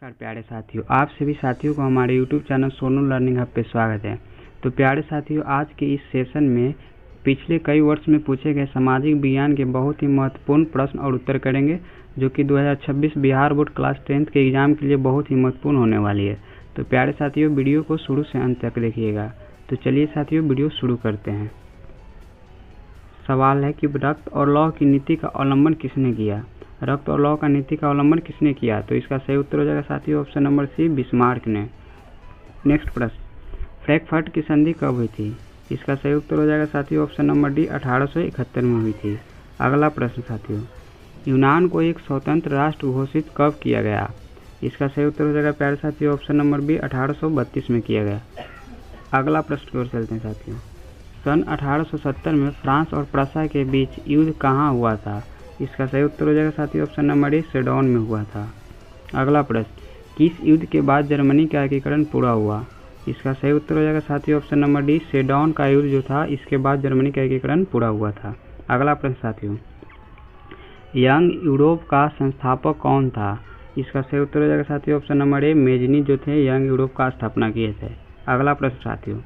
नमस्कार प्यारे साथियों, आप सभी साथियों को हमारे YouTube channel Sonu learning hub पे स्वागत है। तो प्यारे साथियों, आज के इस सेशन में पिछले कई वर्ष में पूछे गए सामाजिक विज्ञान के बहुत ही महत्वपूर्ण प्रश्न और उत्तर करेंगे, जो कि 2026 बिहार बोर्ड क्लास 10th के एग्जाम के लिए बहुत ही महत्वपूर्ण होने वाली है। तो प्यारे साथियों, वीडियो को शुरू से अंत तक देखिएगा। तो चलिए साथियों, वीडियो शुरू करते हैं। सवाल है कि रक्त और लौह की नीति का अवलंबन किसने किया? रक्त और लौह का नीति का अवलंबन किसने किया? तो इसका सही उत्तर हो जाएगा साथियों ऑप्शन नंबर सी, बिस्मार्क ने। नेक्स्ट प्रश्न, फ्रैंकफर्ट की संधि कब हुई थी? इसका सही उत्तर हो जाएगा साथियों ऑप्शन नंबर डी, 1871 में हुई थी। अगला प्रश्न साथियों, यूनान को एक स्वतंत्र राष्ट्र घोषित कब किया गया? इसका सही उत्तर हो जाएगा प्यारे साथियों ऑप्शन नंबर बी, 1832 में किया गया। अगला प्रश्न की ओर चलते हैं साथियों, सन 1870 में फ्रांस और प्रसा के बीच युद्ध कहाँ हुआ था? इसका सही उत्तर हो जाएगा साथियों ऑप्शन नंबर ए, सेडोन में हुआ था। अगला प्रश्न, किस युद्ध के बाद जर्मनी का एकीकरण पूरा हुआ? इसका सही उत्तर हो जाएगा साथियों ऑप्शन नंबर डी, सेडोन का युद्ध जो था, इसके बाद जर्मनी का एकीकरण पूरा हुआ था। अगला प्रश्न साथियों, यंग यूरोप का संस्थापक कौन था? इसका सही उत्तर हो जाएगा साथियों ऑप्शन नंबर ए, मेजनी जो थे यंग यूरोप का स्थापना किए थे। अगला प्रश्न साथियों,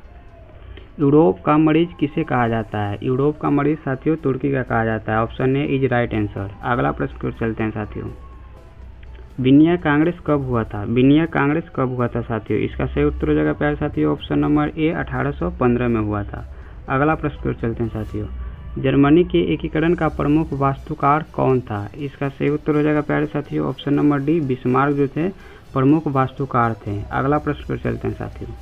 यूरोप का मरीज किसे कहा जाता है? यूरोप का मरीज साथियों तुर्की का कहा जाता है। Option A is right answer. अगला प्रश्न को चलते हैं साथियों, विनिया कांग्रेस कब हुआ था? विनिया कांग्रेस कब हुआ था साथियों? इसका सही उत्तर हो जाएगा प्यारे साथियों ऑप्शन नंबर ए, 1815 में हुआ था। अगला प्रश्न को चलते हैं साथियों, जर्मनी के एकीकरण का प्रमुख वास्तुकार कौन था? इसका सही उत्तर हो जाएगा प्यारे साथियों ऑप्शन नंबर डी, बिस्मार्क जो थे प्रमुख वास्तुकार थे। अगला प्रश्न को चलते हैं साथियों,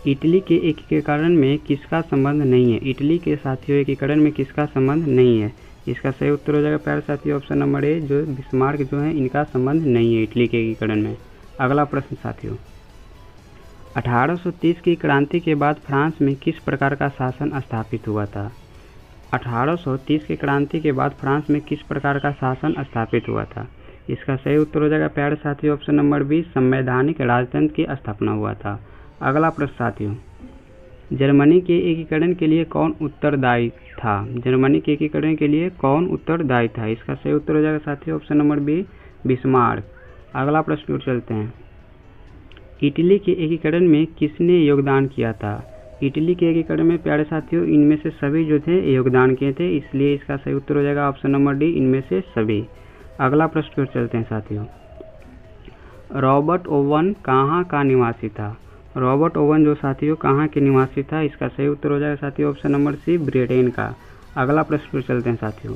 इटली के एकीकरण में किसका संबंध नहीं है? इटली के साथियों एकीकरण में किसका संबंध नहीं है? इसका सही उत्तर हो जाएगा प्यारे साथियों ऑप्शन नंबर ए, जो बिस्मार्क जो है इनका संबंध नहीं है इटली के एकीकरण में। अगला प्रश्न साथियों, 1830 की क्रांति के बाद फ्रांस में किस प्रकार का शासन स्थापित हुआ था? 1830 की क्रांति के बाद फ्रांस में किस प्रकार का शासन स्थापित हुआ था? इसका सही उत्तर हो जाएगा प्यारे साथियों ऑप्शन नंबर बी, संवैधानिक राजतंत्र की स्थापना हुआ था। अगला प्रश्न साथियों, जर्मनी के एकीकरण के लिए कौन उत्तरदायी था? जर्मनी के एकीकरण के लिए कौन उत्तरदायी था? इसका सही उत्तर हो जाएगा साथियों ऑप्शन नंबर बी, बिस्मार्क। अगला प्रश्न की ओर चलते हैं, इटली के एकीकरण में किसने योगदान किया था? इटली के एकीकरण में प्यारे साथियों इनमें से सभी जो थे योगदान किए थे, इसलिए इसका सही उत्तर हो जाएगा ऑप्शन नंबर डी, इनमें से सभी। अगला प्रश्न की ओर चलते हैं साथियों, रॉबर्ट ओवन कहाँ का निवासी था? रॉबर्ट ओवन जो साथियों कहाँ के निवासी था? इसका सही उत्तर हो जाएगा साथियों ऑप्शन नंबर सी, ब्रिटेन का। अगला प्रश्न पर चलते हैं साथियों,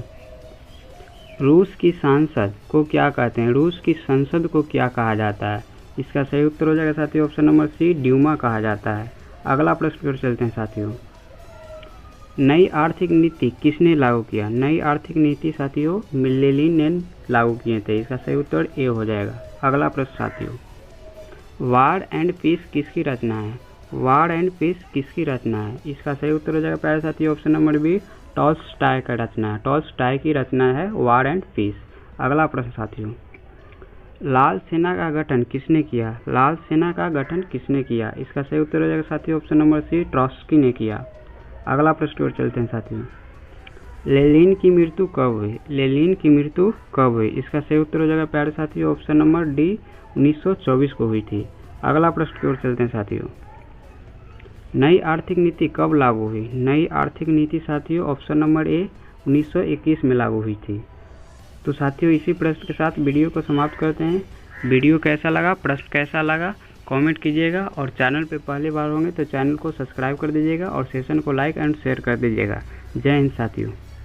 रूस की संसद को क्या कहते हैं? रूस की संसद को क्या कहा जाता है? इसका सही उत्तर हो जाएगा साथियों ऑप्शन नंबर सी, ड्यूमा कहा जाता है। अगला प्रश्न पर चलते हैं साथियों, नई आर्थिक नीति किसने लागू किया? नई आर्थिक नीति साथियों लेनिन ने लागू किए थे। इसका सही उत्तर ए हो जाएगा। अगला प्रश्न साथियों, वार एंड पीस किसकी रचना है? वार एंड पीस किसकी रचना है? इसका सही उत्तर हो जाएगा प्यारे साथियों ऑप्शन नंबर बी, टॉल्स्टॉय का रचना है। टॉल्स्टॉय की रचना है वार एंड पीस। अगला प्रश्न साथियों, लाल सेना का गठन किसने किया? लाल सेना का गठन किसने किया? इसका सही उत्तर हो जाएगा साथियों ऑप्शन नंबर सी, ट्रॉट्स्की ने किया। अगला प्रश्न की ओर चलते हैं साथियों, लेनिन की मृत्यु कब हुई? लेनिन की मृत्यु कब हुई? इसका सही उत्तर हो जाएगा प्यारे साथियों ऑप्शन नंबर डी, 1924 को हुई थी। अगला प्रश्न की ओर चलते हैं साथियों, नई आर्थिक नीति कब लागू हुई? नई आर्थिक नीति साथियों ऑप्शन नंबर ए, 1921 में लागू हुई थी। तो साथियों इसी प्रश्न के साथ वीडियो को समाप्त करते हैं। वीडियो कैसा लगा, प्रश्न कैसा लगा कमेंट कीजिएगा, और चैनल पे पहली बार होंगे तो चैनल को सब्सक्राइब कर दीजिएगा और सेशन को लाइक एंड शेयर कर दीजिएगा। जय हिंद साथियों।